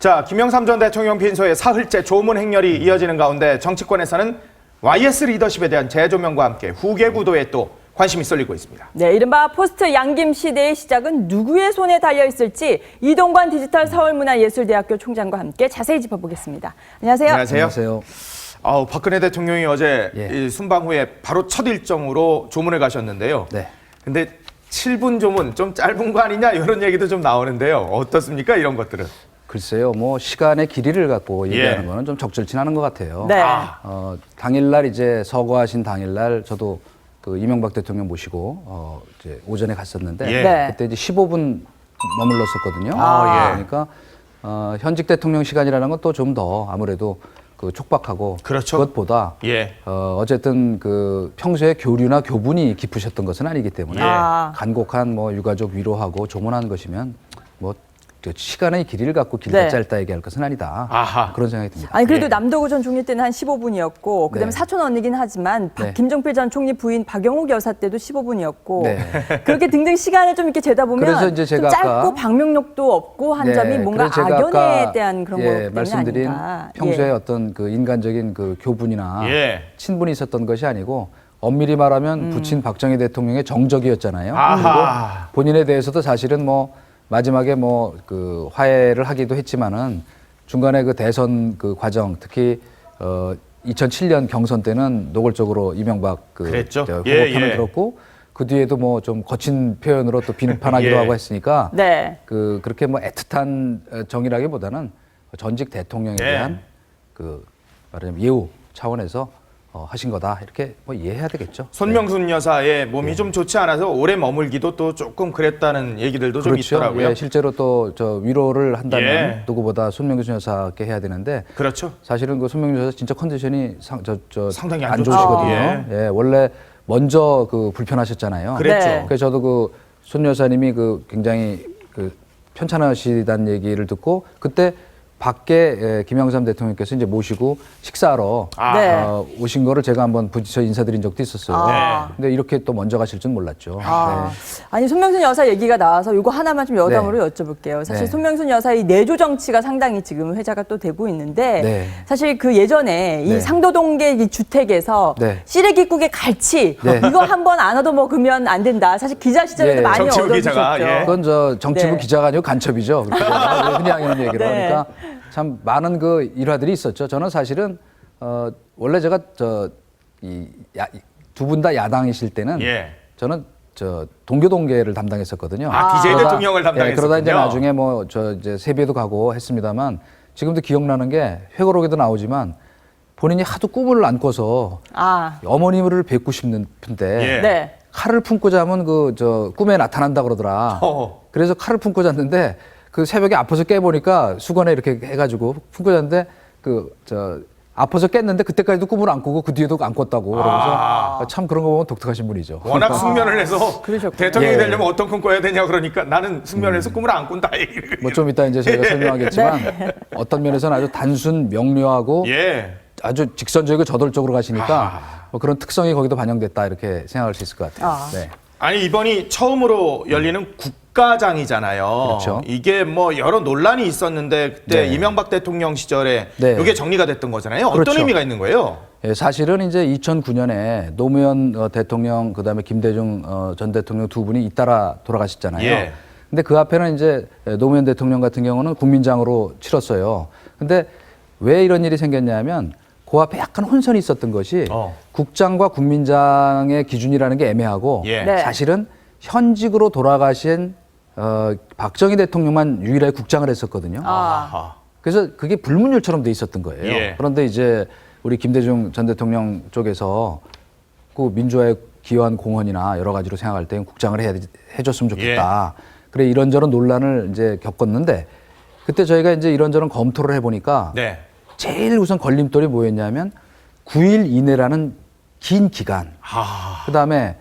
자, 김영삼 전 대통령 빈소의 사흘째 조문 행렬이 이어지는 가운데 정치권에서는 YS 리더십에 대한 재조명과 함께 후계 구도에 또 관심이 쏠리고 있습니다. 네, 이른바 포스트 양김 시대의 시작은 누구의 손에 달려 있을지 이동관 디지털 서울문화예술대학교 총장과 함께 자세히 짚어보겠습니다. 안녕하세요. 안녕하세요. 박근혜 대통령이 어제 이 순방 후에 바로 첫 일정으로 조문을 가셨는데요. 네. 근데 7분 조문 좀 짧은 거 아니냐 이런 얘기도 좀 나오는데요. 어떻습니까? 이런 것들은. 글쎄요, 뭐 시간의 길이를 갖고 얘기하는 거는 좀 적절치 않은 것 같아요. 네. 당일날 이제 서거하신 당일날 저도 그 이명박 대통령 모시고 이제 오전에 갔었는데 네. 그때 이제 15분 머물렀었거든요. 그러니까 현직 대통령 시간이라는 건 또 좀 더 아무래도 그 촉박하고 그렇죠. 그것보다 어쨌든 그 평소에 교류나 교분이 깊으셨던 것은 아니기 때문에 간곡한 뭐 유가족 위로하고 조문한 것이면 뭐 시간의 길이를 갖고 길다 짧다 얘기할 것은 아니다. 그런 생각이 듭니다. 아니 그래도 남도구 전 총리 때는 한 15분이었고 그다음에 사촌 언니긴 하지만 김종필 전 총리 부인 박영욱 여사 때도 15분이었고 그렇게 등등 시간을 좀 이렇게 재다 보면 그래서 이제 제가 좀 짧고 방명록도 없고 한 점이 뭔가 악연에 대한 그런 것 때문에 말씀드린 아닌가. 평소에 어떤 그 인간적인 그 교분이나 친분이 있었던 것이 아니고 엄밀히 말하면 부친 박정희 대통령의 정적이었잖아요. 그리고 본인에 대해서도 사실은 뭐 마지막에 뭐 그 화해를 하기도 했지만은 중간에 그 대선 그 과정 특히 2007년 경선 때는 노골적으로 이명박 그 후보 편을 들었고 그 뒤에도 뭐 좀 거친 표현으로 또 비판하기도 하고 했으니까 그렇게 뭐 애틋한 정이라기보다는 전직 대통령에 대한 그 말하자면 예우 차원에서 하신 거다 이렇게 뭐 이해해야 되겠죠. 손명순 여사의 몸이 좀 좋지 않아서 오래 머물기도 또 조금 그랬다는 얘기들도 좀 있더라고요. 실제로 또 저 위로를 한다면 누구보다 손명순 여사께 해야 되는데 사실은 그 손명순 여사 진짜 컨디션이 상당히 안 좋으시거든요. 원래 먼저 그 불편하셨잖아요. 그래서 저도 그 손 여사님이 그 굉장히 그 편찮으시다는 얘기를 듣고 그때 밖에 김영삼 대통령께서 이제 모시고 식사하러 오신 거를 제가 한번 부딪혀 인사드린 적도 있었어요. 근데 이렇게 또 먼저 가실 줄 몰랐죠. 아니 손명순 여사 얘기가 나와서 이거 하나만 좀 여담으로 여쭤볼게요. 사실 손명순 여사의 내조 정치가 상당히 지금 회자가 또 되고 있는데 사실 그 예전에 이 상도동계 이 주택에서 시래기국의 갈치 이거 한번 안 얻어먹으면 안 된다. 사실 기자 시절에도 많이 얻어주셨죠. 그건 저 정치부 기자가 아니고 간첩이죠. 흔히 하는 얘기로 그러니까 참 많은 그 일화들이 있었죠. 저는 사실은 원래 제가 두 분 다 야당이실 때는 저는 동교동계를 담당했었거든요. DJ 대통령을 담당했었군요. 그러다 이제 나중에 뭐 이제 세비에도 가고 했습니다만 지금도 기억나는 게 회고록에도 나오지만 본인이 하도 꿈을 안 꿔서 어머님을 뵙고 싶은데 칼을 품고 자면 꿈에 나타난다 그러더라. 그래서 칼을 품고 잤는데 그 새벽에 아파서 깨보니까 수건에 이렇게 해가지고 품고 잤는데 아파서 깼는데 그때까지도 꿈을 안 꾸고 그 뒤에도 안 꿨다고 그러면서 참 그런 거 보면 독특하신 분이죠. 워낙 숙면을 해서 대통령이 되려면 어떤 꿈 꿔야 되냐 그러니까 나는 숙면을 해서 꿈을 안 꾼다. 뭐 좀 이따 이제 저희가 설명하겠지만 어떤 면에서는 아주 단순 명료하고 아주 직선적이고 저돌적으로 가시니까 뭐 그런 특성이 거기도 반영됐다 이렇게 생각할 수 있을 것 같아요. 아니 이번이 처음으로 열리는 국가장이잖아요. 그렇죠. 이게 뭐 여러 논란이 있었는데 그때 이명박 대통령 시절에 이게 정리가 됐던 거잖아요. 어떤 의미가 있는 거예요? 사실은 이제 2009년에 노무현 대통령 그다음에 김대중 전 대통령 두 분이 잇따라 돌아가셨잖아요. 근데 그 앞에는 이제 노무현 대통령 같은 경우는 국민장으로 치렀어요. 근데 왜 이런 일이 생겼냐면 그 앞에 약간 혼선이 있었던 것이 국장과 국민장의 기준이라는 게 애매하고 사실은 현직으로 돌아가신 박정희 대통령만 유일하게 국장을 했었거든요. 그래서 그게 불문율처럼 돼 있었던 거예요. 그런데 이제 우리 김대중 전 대통령 쪽에서 그 민주화에 기여한 공헌이나 여러 가지로 생각할 때 국장을 해줬으면 좋겠다. 그래 이런저런 논란을 이제 겪었는데 그때 저희가 이제 이런저런 검토를 해보니까 제일 우선 걸림돌이 뭐였냐면 9일 이내라는 긴 기간. 그다음에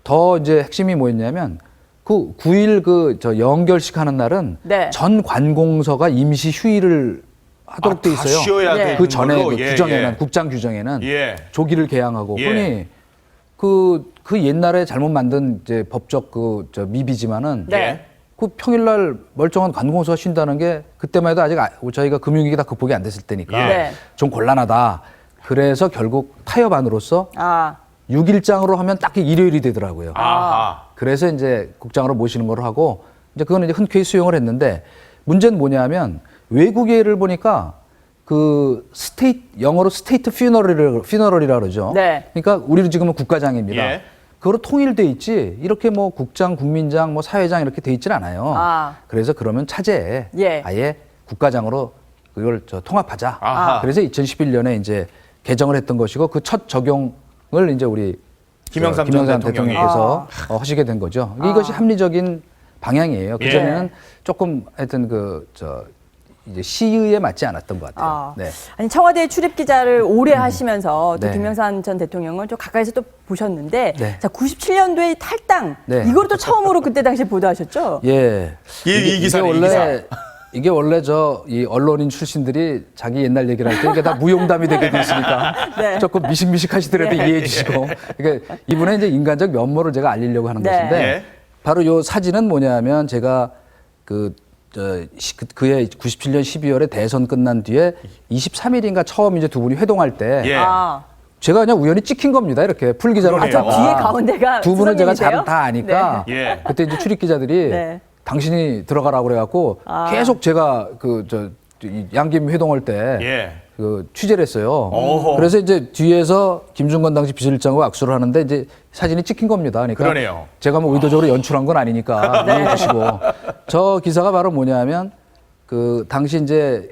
더 이제 핵심이 뭐였냐면 그 9일 영결식 하는 날은 전 관공서가 임시 휴일을 하도록 돼 있어요. 쉬어야 그 전에 그 규정에는 국장 규정에는 조기를 개항하고 그러니 그 옛날에 잘못 만든 이제 법적 미비지만은 그 평일날 멀쩡한 관공서가 쉰다는 게 그때만 해도 아직 저희가 금융위기 다 극복이 안 됐을 때니까 네. 좀 곤란하다. 그래서 결국 타협안으로서 6일장으로 하면 딱 일요일이 되더라고요. 그래서 이제 국장으로 모시는 걸로 하고 이제 그거는 이제 흔쾌히 수용을 했는데 문제는 뭐냐면 외국예를 보니까 그 영어로 스테이트 퓨너럴이라 그러죠. 네. 그러니까 우리는 지금은 국가장입니다. 예. 그거로 통일돼 있지 이렇게 뭐 국장, 국민장, 뭐 사회장 이렇게 돼 있지는 않아요. 그래서 그러면 차제에 예. 아예 국가장으로 그걸 통합하자. 아하. 그래서 2011년에 이제 개정을 했던 것이고 그 첫 적용을 이제 우리 김영삼 김영삼 전 대통령이. 대통령께서 하시게 된 거죠. 이것이 합리적인 방향이에요. 그 전에는 조금 하여튼 이제 시의에 맞지 않았던 것 같아요. 네. 아니 청와대 출입 기자를 오래 하시면서 또 네. 김영삼 전 대통령을 좀 가까이서 또 보셨는데, 네. 자 97년도에 탈당 네. 이걸 또 처음으로 그때 당시에 보도하셨죠? 예. 이 기사네, 이 기사. 이게 원래 이 언론인 출신들이 자기 옛날 얘기를 할 때 이게 다 무용담이 되게 돼 있으니까 네. 조금 미식미식하시더라도 이해해 주시고. 그러니까 이분의 이제 인간적 면모를 제가 알리려고 하는 네. 것인데 예. 바로 요 사진은 뭐냐면 제가 그해 97년 12월에 대선 끝난 뒤에 23일인가 처음 이제 두 분이 회동할 때 예. 제가 그냥 우연히 찍힌 겁니다. 이렇게 풀 기자로 그러네요. 갔다가 뒤에 가운데가 두 분은 제가 수석님이세요? 다 아니까 네. 예. 그때 이제 출입 기자들이 네. 당신이 들어가라고 그래갖고 계속 제가 이 양김 회동할 때 예. 취재를 했어요. 어허. 그래서 이제 뒤에서 김중건 당시 비서실장과 악수를 하는데 이제 사진이 찍힌 겁니다. 그러니까 그러네요. 제가 뭐 의도적으로 연출한 건 아니니까 이해해 주시고 저 기사가 바로 뭐냐면 그 당시 이제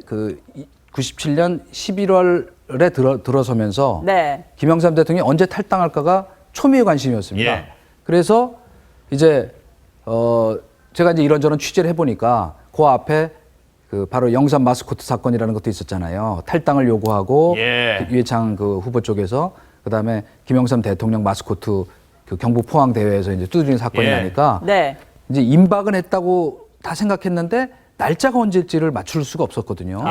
97년 11월에 들어서면서 네. 김영삼 대통령이 언제 탈당할까가 초미의 관심이었습니다. 예. 그래서 이제 제가 이제 이런저런 취재를 해보니까 그 앞에 바로 영삼 마스코트 사건이라는 것도 있었잖아요. 탈당을 요구하고 예. 유해창 후보 쪽에서 그다음에 김영삼 대통령 마스코트 경북 포항 대회에서 이제 두드린 사건이 예. 나니까 네. 이제 임박은 했다고 다 생각했는데 날짜가 언제일지를 맞출 수가 없었거든요.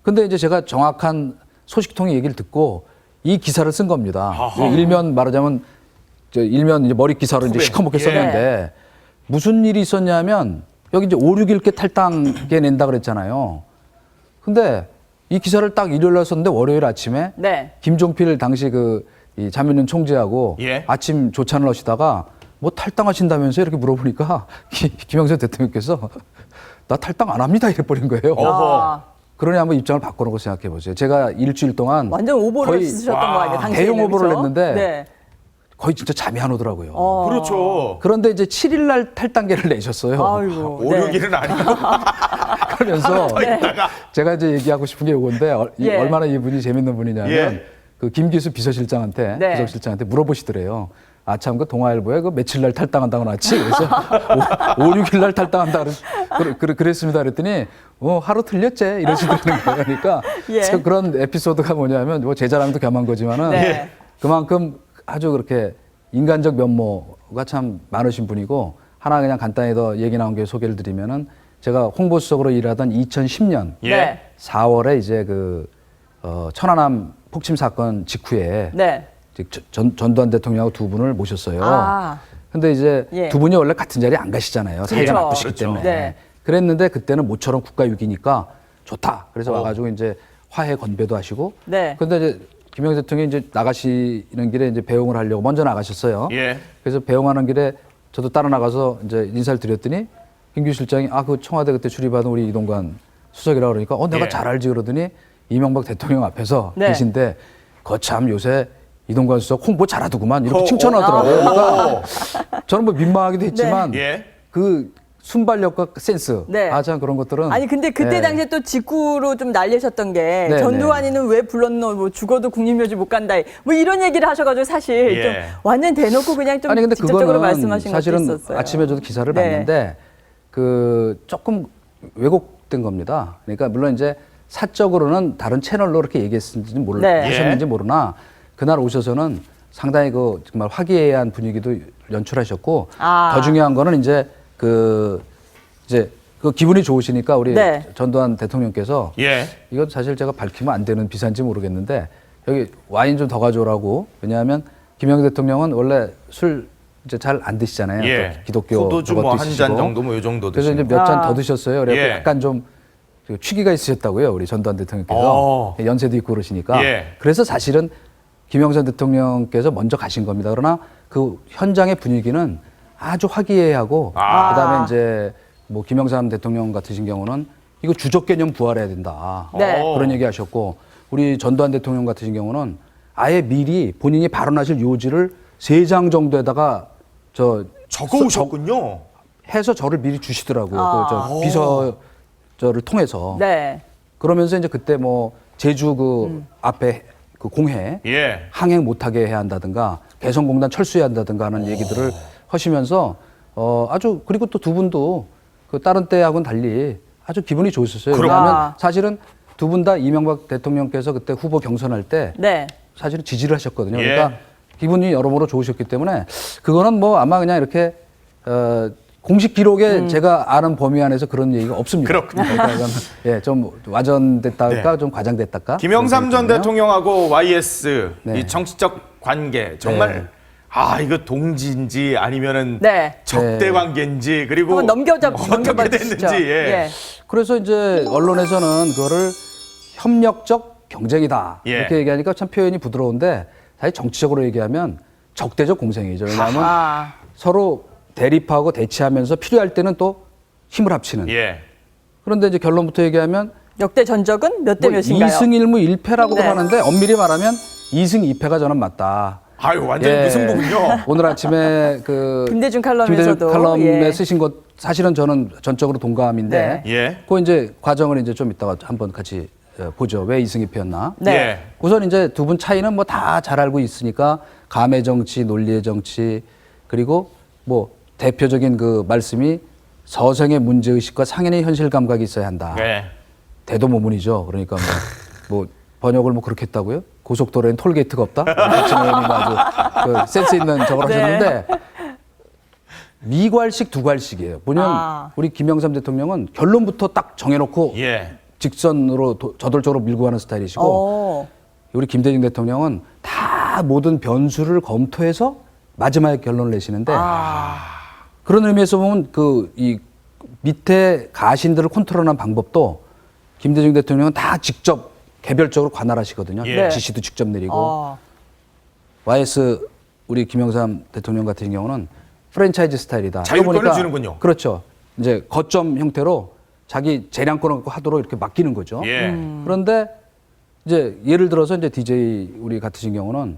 근데 이제 제가 정확한 소식통의 얘기를 듣고 이 기사를 쓴 겁니다. 일면 말하자면 일면 이제 머리 기사로 이제 시커멓게 썼는데 무슨 일이 있었냐면 여기 이제 5, 6일께 탈당계 낸다 그랬잖아요. 근데 이 기사를 딱 일요일 날 썼는데 월요일 아침에 네. 김종필 당시 이 자민련 총재하고 예. 아침 조찬을 하시다가 뭐 탈당하신다면서 이렇게 물어보니까 김영삼 대통령께서 나 탈당 안 합니다 이래버린 거예요. 그러니 한번 입장을 바꿔놓고 생각해 보세요. 제가 일주일 동안 완전 오보를 거의 쓰셨던 거 아니에요? 당시에는, 대형 오보를 그렇죠? 냈는데 네. 거의 진짜 잠이 안 오더라고요. 그렇죠. 그런데 이제 7일 날 탈당계를 내셨어요. 아이고. 5, 6일은 아니고. 그러면서 제가 이제 얘기하고 싶은 게 이건데 예. 얼마나 이분이 재밌는 분이냐면 예. 그 김기수 비서실장한테 네. 비서실장한테 물어보시더래요. 아 참 그 동아일보에 그 며칠 날 탈당한다고 나왔지? 그래서 5, 6일 날 탈당한다 그랬습니다. 그랬더니 하루 틀렸지 이러시더라는 거예요. 그러니까 예. 그런 에피소드가 뭐냐면 뭐 제 자랑도 겸한 거지만은 네. 그만큼 아주 그렇게 인간적 면모가 참 많으신 분이고 하나 그냥 간단히 더 얘기 나온 게 소개를 드리면은 제가 홍보수석으로 일하던 2010년 네. 4월에 이제 천안함 폭침 사건 직후에 네. 전두환 대통령하고 두 분을 모셨어요. 근데 이제 예. 두 분이 원래 같은 자리에 안 가시잖아요. 사이가 그렇죠. 나쁘시기 그렇죠. 때문에. 네. 그랬는데 그때는 모처럼 국가 위기니까 좋다. 그래서 와가지고 이제 화해 건배도 하시고. 네. 근데 이제 김영삼 대통령이 이제 나가시는 길에 이제 배웅을 하려고 먼저 나가셨어요. 예. 그래서 배웅하는 길에 저도 따라 나가서 이제 인사를 드렸더니 김규 실장이 그 청와대 그때 출입하던 우리 이동관 수석이라고 그러니까 내가 예. 잘 알지 그러더니 이명박 대통령 앞에서 네. 계신데 거참 요새 이동관 수석 홍보 잘하더구만 이렇게 칭찬하더라고요. 그러니까 저는 뭐 민망하기도 했지만 예. 그 순발력과 센스 네. 참 그런 것들은 아니 근데 그때 예. 당시에 또 직구로 좀 날리셨던 게 네, 전두환이는 왜 불렀노 뭐 죽어도 국립묘지 못 간다 뭐 이런 얘기를 하셔가지고 사실 예. 좀 완전 대놓고 그냥 좀 아니 근데 직접적으로 그거는 말씀하신 사실은 것도 있었어요. 아침에 저도 기사를 네. 봤는데 조금 왜곡된 겁니다. 그러니까 물론 이제 사적으로는 다른 채널로 이렇게 얘기했는지 네. 하셨는지 모르나 그날 오셔서는 상당히 정말 화기애애한 분위기도 연출하셨고 더 중요한 거는 이제 기분이 좋으시니까 우리 네. 전두환 대통령께서 예. 이건 사실 제가 밝히면 안 되는 비사인지 모르겠는데 여기 와인 좀 더 가져오라고. 왜냐하면 김영삼 대통령은 원래 술 이제 잘 안 드시잖아요. 예. 또 기독교 포도주 뭐 저것도 한 있으시고. 잔 정도 뭐 요 정도 그래서 드시고. 이제 몇 잔 아. 더 드셨어요. 그래서 예. 약간 좀 취기가 있으셨다고요. 우리 전두환 대통령께서. 연세도 있고 그러시니까. 예. 그래서 사실은 김영삼 대통령께서 먼저 가신 겁니다. 그러나 그 현장의 분위기는 아주 화기애애하고 그다음에 이제 뭐 김영삼 대통령 같으신 경우는 이거 주적 개념 부활해야 된다. 네. 그런 얘기 하셨고 우리 전두환 대통령 같으신 경우는 아예 미리 본인이 발언하실 요지를 3장 정도에다가 적어 오셨군요. 해서 저를 미리 주시더라고요. 그 비서를 통해서. 네. 그러면서 이제 그때 뭐 제주 앞에 그 공해 예. 항행 못하게 해야 한다든가 개성공단 철수해야 한다든가 하는 얘기들을 하시면서 아주 그리고 또 두 분도 그 다른 때하고는 달리 아주 기분이 좋으셨어요. 왜냐하면 사실은 두 분 다 이명박 대통령께서 그때 후보 경선할 때 네. 사실은 지지를 하셨거든요. 예. 그러니까 기분이 여러모로 좋으셨기 때문에 그거는 뭐 아마 그냥 이렇게 공식 기록에 제가 아는 범위 안에서 그런 얘기가 없습니다. 그렇군요. 그러니까 이건 예, 좀 와전됐다까 네. 좀 과장됐다까. 김영삼 전 대통령하고 YS 네. 이 정치적 관계 정말 네. 이거 동지인지 아니면은 네. 적대 관계인지 그리고 한번 어떻게 넘겨봐 됐는지 주시죠. 예. 그래서 이제 언론에서는 그거를 협력적 경쟁이다 예. 이렇게 얘기하니까 참 표현이 부드러운데 사실 정치적으로 얘기하면 적대적 공생이죠. 왜냐하면 서로 대립하고 대치하면서 필요할 때는 또 힘을 합치는. 예. 그런데 이제 결론부터 얘기하면 역대 전적은 몇 대 뭐 몇인가요? 2승 1무 1패라고 네. 하는데 엄밀히 말하면 2승 2패가 저는 맞다. 아유 완전히 예. 무승부군요. 오늘 아침에 그 김대중 칼럼에서도 김대중 칼럼에 예. 쓰신 것 사실은 저는 전적으로 동감인데 네. 예. 그 이제 과정을 이제 좀 이따가 한번 같이 보죠. 왜 2승 2패였나? 네. 예. 우선 이제 두 분 차이는 뭐 다 잘 알고 있으니까 감의 정치, 논리의 정치 그리고 뭐 대표적인 그 말씀이 서생의 문제의식과 상인의 현실 감각이 있어야 한다. 예. 대도모문이죠. 그러니까 뭐 번역을 뭐 그렇게 했다고요? 고속도로엔 톨게이트가 없다? 박진 의원님 아주 그 센스 있는 저걸 네. 하셨는데 미괄식 두괄식이에요. 뭐냐면 우리 김영삼 대통령은 결론부터 딱 정해놓고 예. 직선으로 저돌적으로 밀고 가는 스타일이시고 우리 김대중 대통령은 다 모든 변수를 검토해서 마지막에 결론을 내시는데 그런 의미에서 보면 그 이 밑에 가신들을 컨트롤하는 방법도 김대중 대통령은 다 직접 개별적으로 관할하시거든요. 예. 지시도 직접 내리고 YS 우리 김영삼 대통령 같은 경우는 프랜차이즈 스타일이다. 자율권을 그러고 보니까 주는군요. 그렇죠. 이제 거점 형태로 자기 재량권을 갖고 하도록 이렇게 맡기는 거죠. 예. 그런데 이제 예를 들어서 이제 DJ 우리 같으신 경우는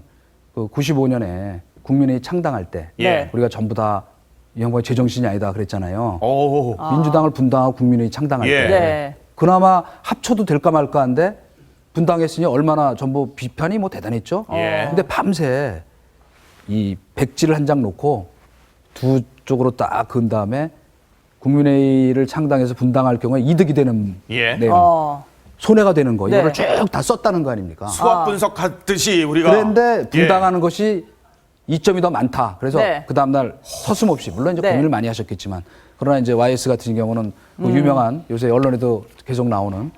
그 95년에 국민회의 창당할 때 예. 우리가 전부 다 이 양반이 제정신이 아니다 그랬잖아요. 오. 민주당을 분당하고 국민회의 창당할 예. 때 네. 그나마 합쳐도 될까 말까 한데 분당했으니 얼마나 전부 비판이 뭐 대단했죠. 예. 근데 밤새 이 백지를 한 장 놓고 두 쪽으로 딱 그은 다음에 국민회의를 창당해서 분당할 경우에 이득이 되는 예. 내용, 손해가 되는 거 네. 이거를 쭉 다 썼다는 거 아닙니까? 수학 분석하듯이 우리가 그런데 예. 분당하는 것이 이점이 더 많다. 그래서 네. 그 다음날 서슴없이 물론 이제 네. 고민을 많이 하셨겠지만 그러나 이제 YS 같은 경우는 그 유명한 요새 언론에도 계속 나오는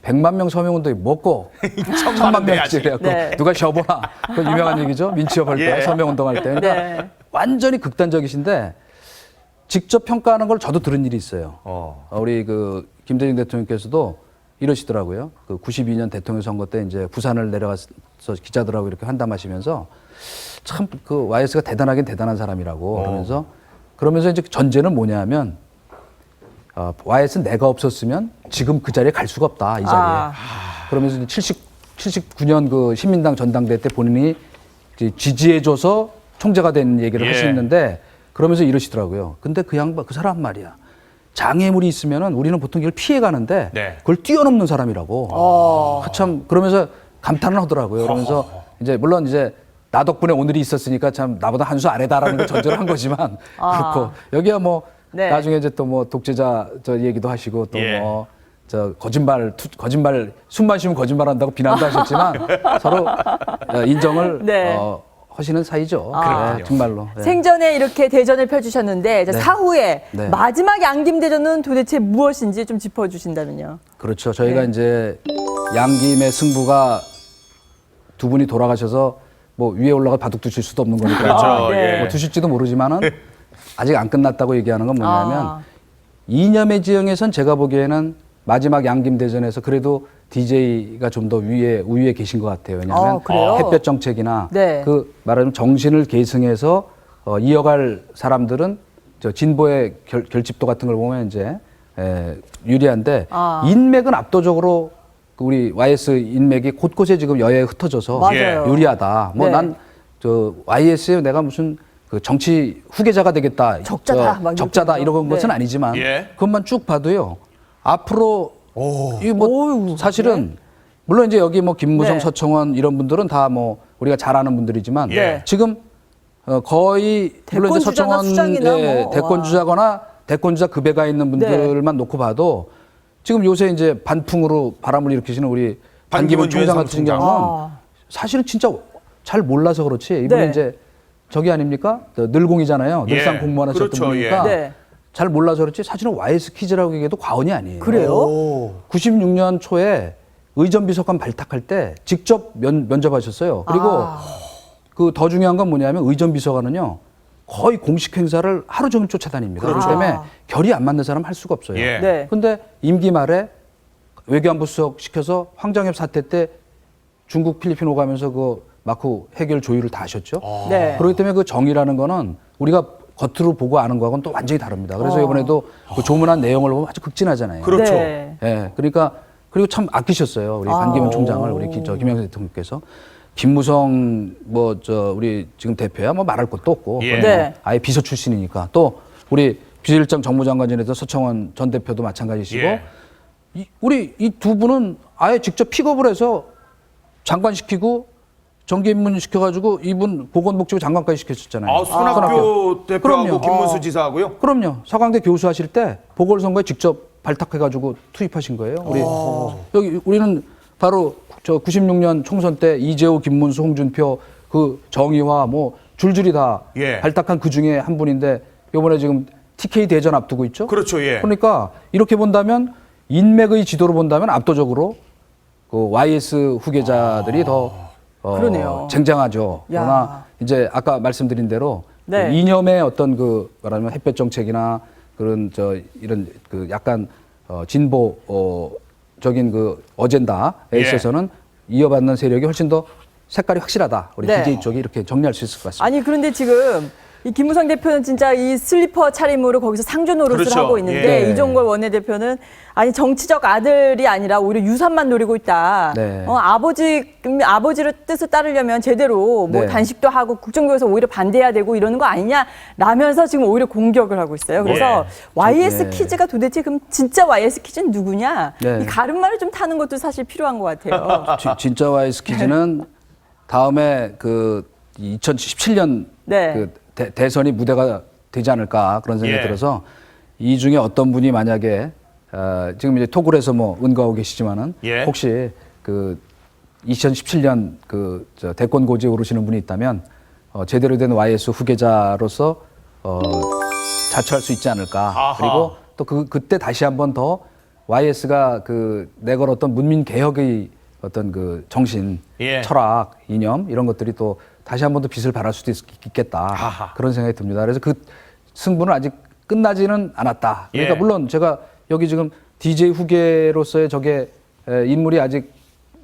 100만 명 서명운동이 먹고 1000만 명씩 그래갖고 네. 누가 쉬어보나 그 유명한 얘기죠. 민취업할 때 예. 서명운동할 때 그러니까 네. 완전히 극단적이신데 직접 평가하는 걸 저도 들은 일이 있어요. 우리 그 김대중 대통령께서도 이러시더라고요. 그 92년 대통령 선거 때 이제 부산을 내려가서 기자들하고 이렇게 환담하시면서 참 그 YS가 대단하긴 대단한 사람이라고 그러면서 이제 전제는 뭐냐면 YS는 내가 없었으면 지금 그 자리에 갈 수가 없다 이 자리에. 그러면서 이제 79년 그 신민당 전당대회 때 본인이 이제 지지해줘서 총재가 된 얘기를 예. 하시는데 그러면서 이러시더라고요. 근데 그 양반 그 사람 말이야. 장애물이 있으면은 우리는 보통 이걸 피해 가는데 네. 그걸 뛰어넘는 사람이라고. 참 그러면서 감탄을 하더라고요. 그러면서 이제 물론 이제 나 덕분에 오늘이 있었으니까 참 나보다 한 수 아래다라는 걸 전제를 한 거지만 그렇고 여기야 뭐 네. 나중에 이제 또 뭐 독재자 저 얘기도 하시고 또 예. 뭐 저 거짓말 숨만 쉬면 거짓말한다고 비난도 하셨지만 서로 인정을 네. 하시는 사이죠. 그렇군요. 정말로. 네. 생전에 이렇게 대전을 펼주셨는데 이제 네. 사후에 네. 마지막 양김대전은 도대체 무엇인지 좀 짚어주신다면요. 그렇죠. 저희가 네. 이제 양김의 승부가 두 분이 돌아가셔서 뭐 위에 올라가 바둑 두실 수도 없는 거니까 그렇죠. 네. 뭐 두실지도 모르지만은 아직 안 끝났다고 얘기하는 건 뭐냐면 이념의 지형에선 제가 보기에는 마지막 양김대전에서 그래도 DJ가 좀 더 우위에 계신 것 같아요. 왜냐하면 그래요? 햇볕 정책이나 네. 그 말하자면 정신을 계승해서 이어갈 사람들은 저 진보의 결집도 같은 걸 보면 이제 유리한데 인맥은 압도적으로 그 우리 YS 인맥이 곳곳에 지금 여야에 흩어져서 맞아요. 유리하다. 뭐 네. 난 저 YS에 내가 무슨 그 정치 후계자가 되겠다, 적자다, 막 적자다 이렇게 이런 것은 네. 아니지만 예. 그것만 쭉 봐도요. 앞으로 이 뭐 오우, 사실은 물론 이제 여기 뭐 김무성, 네. 서청원 이런 분들은 다 뭐 우리가 잘 아는 분들이지만 예. 지금 거의 물론 이제 대권주자나 서청원 수장이나 뭐, 대권주자거나 대권주자 급여가 있는 분들만 놓고 봐도 지금 요새 이제 반풍으로 바람을 일으키시는 우리 반기문 총장 같은 경우는 사실은 진짜 잘 몰라서 그렇지 이분은 네. 이제 저기 아닙니까? 늘공이잖아요. 늘상 예. 공무원 하셨던 그렇죠. 분이니까 예. 네. 잘 몰라서 그렇지 사실은 YS 퀴즈라고 얘기해도 과언이 아니에요. 그래요? 96년 초에 의전비서관 발탁할 때 직접 면접하셨어요. 그리고 그 더 중요한 건 뭐냐면 의전비서관은요 거의 공식 행사를 하루 종일 쫓아다닙니다. 그렇기 때문에 결이 안 맞는 사람 할 수가 없어요. 예. 네. 근데 임기 말에 외교안보 수석 시켜서 황정엽 사태 때 중국 필리핀 오가면서 그 마크 해결 조율을 다 하셨죠. 네. 그렇기 때문에 그 정의라는 거는 우리가 겉으로 보고 아는 거하고는 또 완전히 다릅니다. 그래서 이번에도 그 조문한 내용을 보면 아주 극진하잖아요. 그렇죠. 네. 예, 그러니까 그리고 참 아끼셨어요. 우리 반기문 총장을 우리 김영삼 대통령께서 김무성 우리 지금 대표야 뭐 말할 것도 없고 예. 네. 아예 비서 출신이니까 또 우리 비서실장 정무장관 지내던 서청원 전 대표도 마찬가지시고 예. 우리 이 두 분은 아예 직접 픽업을 해서 장관 시키고 정기 입문 시켜가지고 이분 보건복지부 장관까지 시켰었잖아요. 손학규 대표하고 그럼요. 김문수 지사하고요. 그럼요. 서강대 교수하실 때 보궐선거에 직접 발탁해가지고 투입하신 거예요. 여기 우리는 바로 저 96년 총선 때 이재호, 김문수, 홍준표 그 정의화 뭐 줄줄이 다 예. 발탁한 그 중에 한 분인데 이번에 지금 TK 대전 앞두고 있죠. 그렇죠. 예. 그러니까 이렇게 본다면 인맥의 지도로 본다면 압도적으로 그 YS 후계자들이 더 그러네요. 쟁쟁하죠. 야. 그러나 이제 아까 말씀드린 대로 네. 그 이념의 어떤 그 말하면 햇볕 정책이나 그런 이런 그 약간 진보적인 그 어젠다에 예. 있어서는 이어받는 세력이 훨씬 더 색깔이 확실하다. 우리 네. DJ 쪽이 이렇게 정리할 수 있을 것 같습니다. 아니 그런데 지금 이 김무성 대표는 진짜 이 슬리퍼 차림으로 거기서 상주 노릇을 그렇죠. 하고 있는데 예. 이종걸 원내대표는 아니 정치적 아들이 아니라 오히려 유산만 노리고 있다. 네. 아버지의 뜻을 따르려면 제대로 뭐 네. 단식도 하고 국정교에서 오히려 반대해야 되고 이러는 거 아니냐라면서 지금 오히려 공격을 하고 있어요. 그래서 예. YS 네. 퀴즈가 도대체 그럼 진짜 YS 퀴즈는 누구냐? 네. 이 가름말을 좀 타는 것도 사실 필요한 것 같아요. 진짜 YS 퀴즈는 다음에 그 2017년 네. 그 대선이 무대가 되지 않을까 그런 생각이 예. 들어서 이 중에 어떤 분이 만약에 지금 이제 토굴에서 뭐 은거하고 계시지만은 예. 혹시 그 2017년 그 대권 고지에 오르시는 분이 있다면 제대로 된 YS 후계자로서 자처할 수 있지 않을까. 아하. 그리고 또 그때 다시 한번 더 YS가 그 내걸었던 문민 개혁의 어떤 그 정신, 예. 철학, 이념 이런 것들이 또 다시 한 번 더 빛을 발할 수도 있겠다. 아하. 그런 생각이 듭니다. 그래서 그 승부는 아직 끝나지는 않았다. 그러니까 예. 물론 제가 여기 지금 DJ 후계로서의 저게 인물이 아직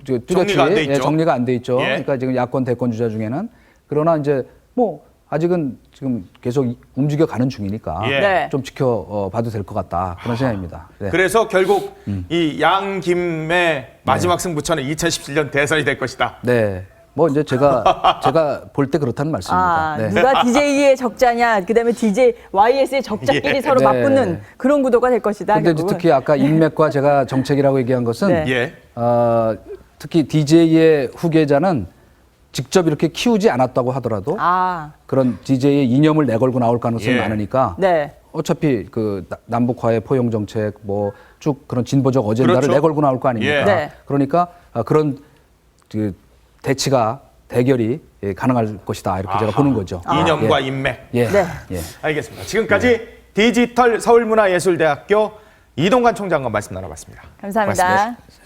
뚜렷이 정리가 안 돼 있죠. 정리가 안 돼 있죠. 예. 그러니까 지금 야권 대권 주자 중에는 그러나 이제 뭐 아직은 지금 계속 움직여 가는 중이니까 예. 네. 좀 지켜봐도 될 것 같다. 그런 생각입니다. 네. 그래서 결국 이 양김의 마지막 승부처는 2017년 대선이 될 것이다. 네. 뭐 이제 제가 볼 때 그렇다는 말씀입니다. 네. 누가 DJ의 적자냐, 그다음에 DJ YS의 적자끼리 예. 서로 네. 맞붙는 그런 구도가 될 것이다. 근데 이제 결국은. 특히 아까 인맥과 제가 정책이라고 얘기한 것은 네. 예. 특히 DJ의 후계자는 직접 이렇게 키우지 않았다고 하더라도 그런 DJ의 이념을 내걸고 나올 가능성이 예. 많으니까 네. 어차피 그 남북화의 포용 정책 뭐 쭉 그런 진보적 어젠다를 그렇죠. 내걸고 나올 거 아닙니까? 예. 네. 그러니까 그런 그 대결이 가능할 것이다 이렇게 제가 보는 거죠. 이념과 예. 인맥. 예. 네. 예. 알겠습니다. 지금까지 디지털 서울문화예술대학교 이동관 총장과 말씀 나눠봤습니다. 감사합니다. 고맙습니다.